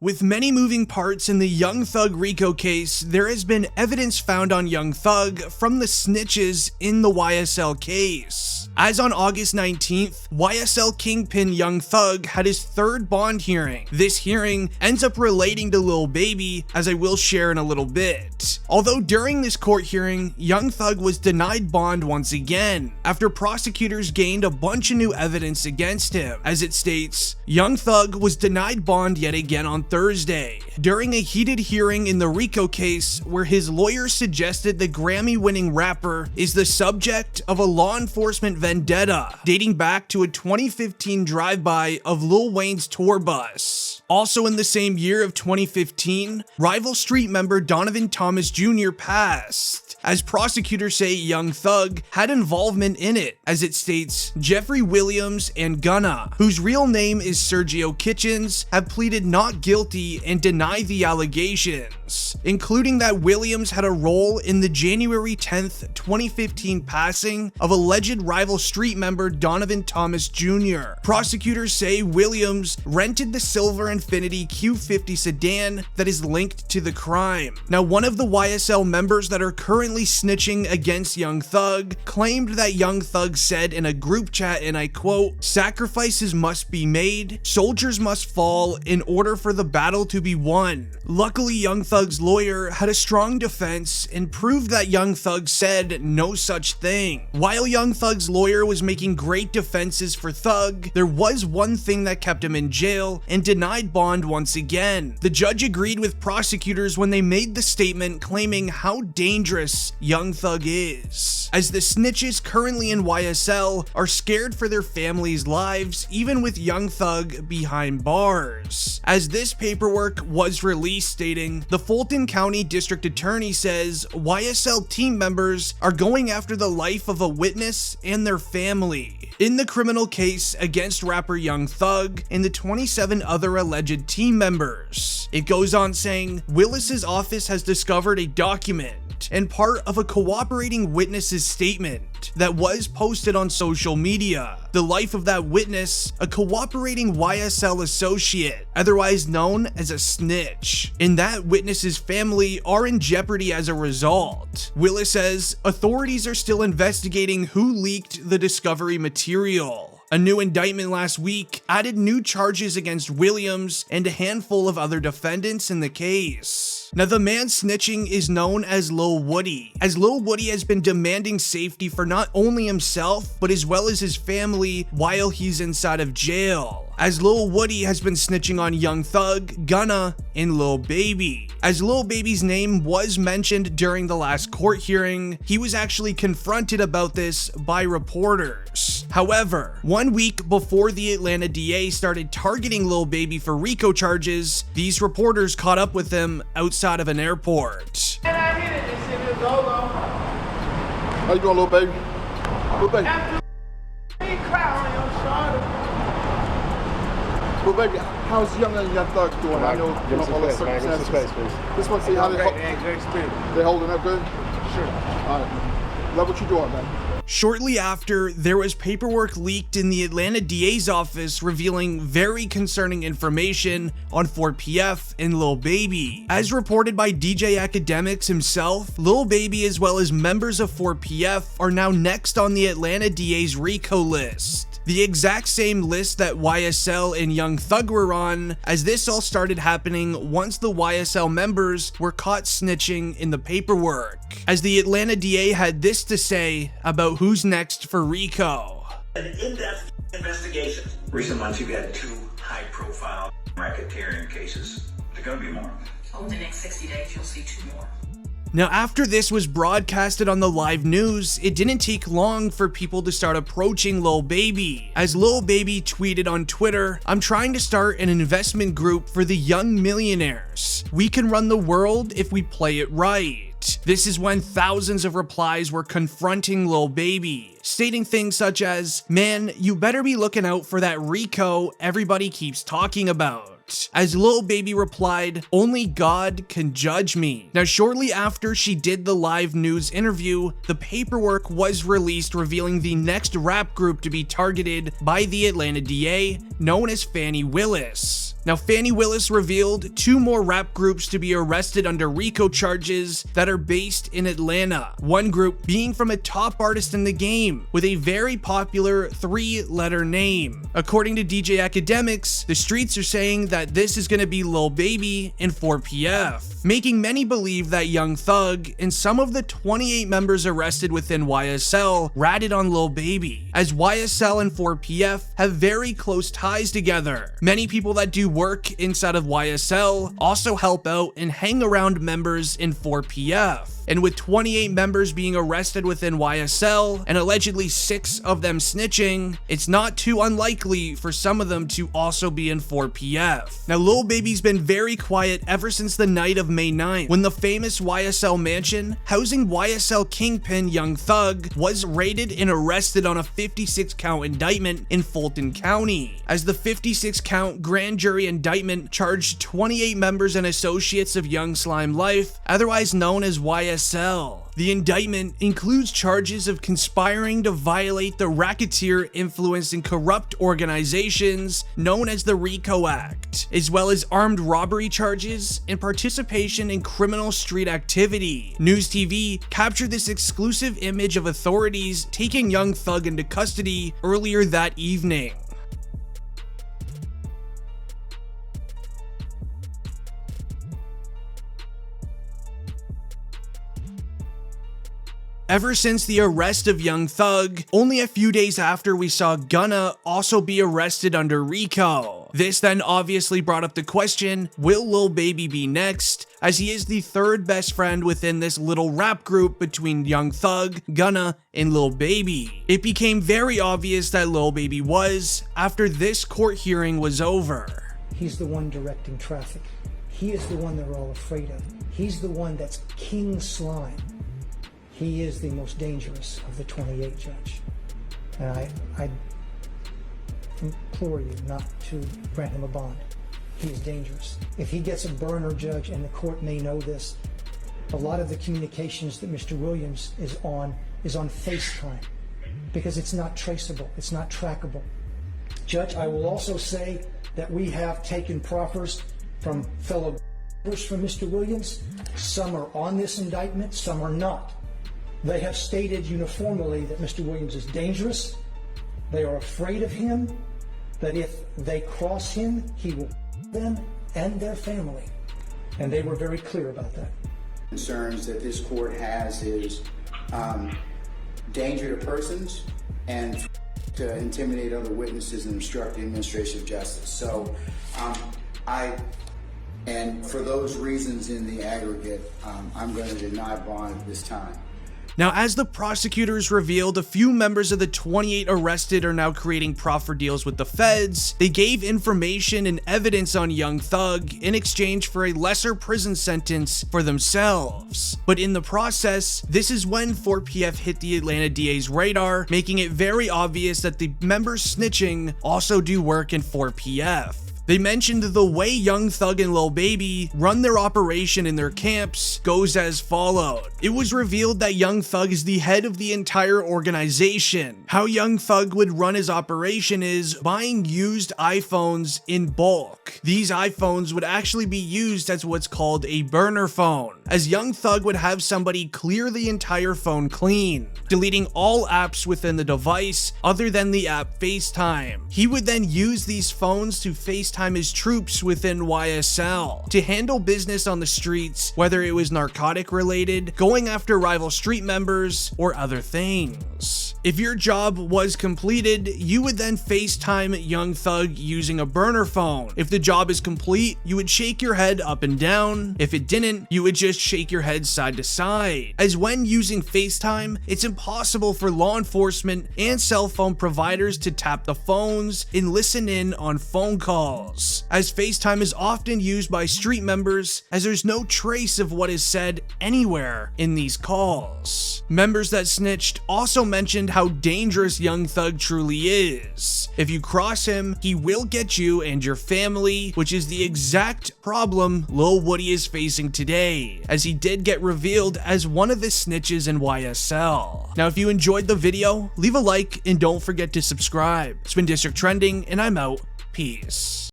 With many moving parts in the Young Thug Rico case, there has been evidence found on Young Thug from the snitches in the YSL case. As on August 19th, YSL Kingpin Young Thug had his third bond hearing. This hearing ends up relating to Lil Baby, as I will share in a little bit. Although during this court hearing, Young Thug was denied bond once again, after prosecutors gained a bunch of new evidence against him. As it states, Young Thug was denied bond yet again on Thursday, during a heated hearing in the Rico case where his lawyer suggested the Grammy-winning rapper is the subject of a law enforcement vendetta dating back to a 2015 drive-by of Lil Wayne's tour bus. Also in the same year of 2015, Rival Street member Donovan Thomas Jr. passed, as prosecutors say Young Thug had involvement in it. As it states, Jeffrey Williams and Gunna, whose real name is Sergio Kitchens, have pleaded not guilty and deny the allegations, including that Williams had a role in the January 10th, 2015 passing of alleged Rival Street member Donovan Thomas Jr. Prosecutors say Williams rented the silver Infiniti Q50 sedan that is linked to the crime. Now, one of the YSL members that are currently snitching against Young Thug claimed that Young Thug said in a group chat, and I quote, "Sacrifices must be made, soldiers must fall in order for the battle to be won." Luckily, Young Thug's lawyer had a strong defense and proved that Young Thug said no such thing. While Young Thug's lawyer was making great defenses for Thug, there was one thing that kept him in jail and denied bond once again. The judge agreed with prosecutors when they made the statement claiming how dangerous Young Thug is, as the snitches currently in YSL are scared for their families' lives, even with Young Thug behind bars. As this paperwork was released stating, the Fulton County District Attorney says YSL team members are going after the life of a witness and their family in the criminal case against rapper Young Thug and the 27 other alleged team members. It goes on saying, Willis's office has discovered a document and part of a cooperating witness's statement that was posted on social media. The life of that witness, a cooperating YSL associate, otherwise known as a snitch, and that witness's family are in jeopardy as a result. Willis says authorities are still investigating who leaked the discovery material. A new indictment last week added new charges against Williams and a handful of other defendants in the case. Now, the man snitching is known as Lil Woody, as Lil Woody has been demanding safety for not only himself, but as well as his family while he's inside of jail, as Lil Woody has been snitching on Young Thug, Gunna, and Lil Baby. As Lil Baby's name was mentioned during the last court hearing, he was actually confronted about this by reporters. However, 1 week before the Atlanta DA started targeting Lil Baby for Rico charges, these reporters caught up with him outside of an airport. How you doing, Lil Baby? Lil Baby. Lil Baby, how's Young Thug doing? I know all the circumstances. Just want to see how they holding up good? Sure. All right. Love what you're doing, man. Shortly after, there was paperwork leaked in the Atlanta DA's office revealing very concerning information on 4PF and Lil Baby. As reported by DJ Academics himself, Lil Baby as well as members of 4PF are now next on the Atlanta DA's Rico list. The exact same list that YSL and Young Thug were on, as this all started happening once the YSL members were caught snitching in the paperwork. As the Atlanta DA had this to say about who's next for Rico. An in-depth investigation. Recent months you've had 2 high-profile racketeering cases. There are going to be more. Over the next 60 days, you'll see 2 more. Now, after this was broadcasted on the live news, it didn't take long for people to start approaching Lil Baby, as Lil Baby tweeted on Twitter, "I'm trying to start an investment group for the young millionaires. We can run the world if we play it right." This is when thousands of replies were confronting Lil Baby, stating things such as, "Man, you better be looking out for that Rico everybody keeps talking about." As Lil Baby replied, "Only God can judge me." Now, shortly after she did the live news interview, the paperwork was released revealing the next rap group to be targeted by the Atlanta DA, known as Fani Willis. Now, Fannie Willis revealed 2 more rap groups to be arrested under Rico charges that are based in Atlanta. One group being from a top artist in the game with a very popular 3-letter name. According to DJ Academics, the streets are saying that this is going to be Lil Baby and 4PF, making many believe that Young Thug and some of the 28 members arrested within YSL ratted on Lil Baby, as YSL and 4PF have very close ties together. Many people that do work inside of YSL also help out and hang around members in 4PF. And with 28 members being arrested within YSL and allegedly 6 of them snitching, it's not too unlikely for some of them to also be in 4PF. Now, Lil Baby's been very quiet ever since the night of May 9th, when the famous YSL mansion housing YSL kingpin Young Thug was raided and arrested on a 56-count indictment in Fulton County, as the 56-count grand jury indictment charged 28 members and associates of Young Slime Life, otherwise known as YSL. The indictment includes charges of conspiring to violate the racketeer influencing corrupt organizations known as the Rico Act, as well as armed robbery charges and participation in criminal street activity. News TV captured this exclusive image of authorities taking Young Thug into custody earlier that evening. Ever since the arrest of Young Thug, only a few days after we saw Gunna also be arrested under Rico. This then obviously brought up the question, will Lil Baby be next, as he is the 3rd best friend within this little rap group between Young Thug, Gunna, and Lil Baby. It became very obvious that Lil Baby was, after this court hearing was over. He's the one directing traffic. He is the one they're all afraid of. He's the one that's King Slime. He is the most dangerous of the 28, Judge. And I implore you not to grant him a bond. He is dangerous. If he gets a burner, Judge, and the court may know this, a lot of the communications that Mr. Williams is on FaceTime, because it's not traceable, it's not trackable. Judge, I will also say that we have taken proffers from fellow from Mr. Williams. Some are on this indictment, some are not. They have stated uniformly that Mr. Williams is dangerous. They are afraid of him, that if they cross him, he will them and their family. And they were very clear about that. Concerns that this court has is danger to persons and to intimidate other witnesses and obstruct the administration of justice. So and for those reasons in the aggregate, I'm going to deny bond at this time. Now, as the prosecutors revealed, a few members of the 28 arrested are now creating proffer deals with the feds. They gave information and evidence on Young Thug in exchange for a lesser prison sentence for themselves. But in the process, this is when 4PF hit the Atlanta DA's radar, making it very obvious that the members snitching also do work in 4PF. They mentioned the way Young Thug and Lil Baby run their operation in their camps goes as followed. It was revealed that Young Thug is the head of the entire organization. How Young Thug would run his operation is buying used iPhones in bulk. These iPhones would actually be used as what's called a burner phone, as Young Thug would have somebody clear the entire phone clean, deleting all apps within the device other than the app FaceTime. He would then use these phones to FaceTime his troops within YSL to handle business on the streets, whether it was narcotic related, going after rival street members, or other things. If your job was completed, you would then FaceTime Young Thug using a burner phone. If the job is complete, you would shake your head up and down. If it didn't, you would just shake your head side to side. As when using FaceTime, it's impossible for law enforcement and cell phone providers to tap the phones and listen in on phone calls, as FaceTime is often used by street members, as there's no trace of what is said anywhere in these calls. Members that snitched also mentioned how dangerous Young Thug truly is. If you cross him, he will get you and your family, which is the exact problem Lil Woody is facing today, as he did get revealed as one of the snitches in YSL. Now, if you enjoyed the video, leave a like and don't forget to subscribe. It's been District Trending, and I'm out. Peace.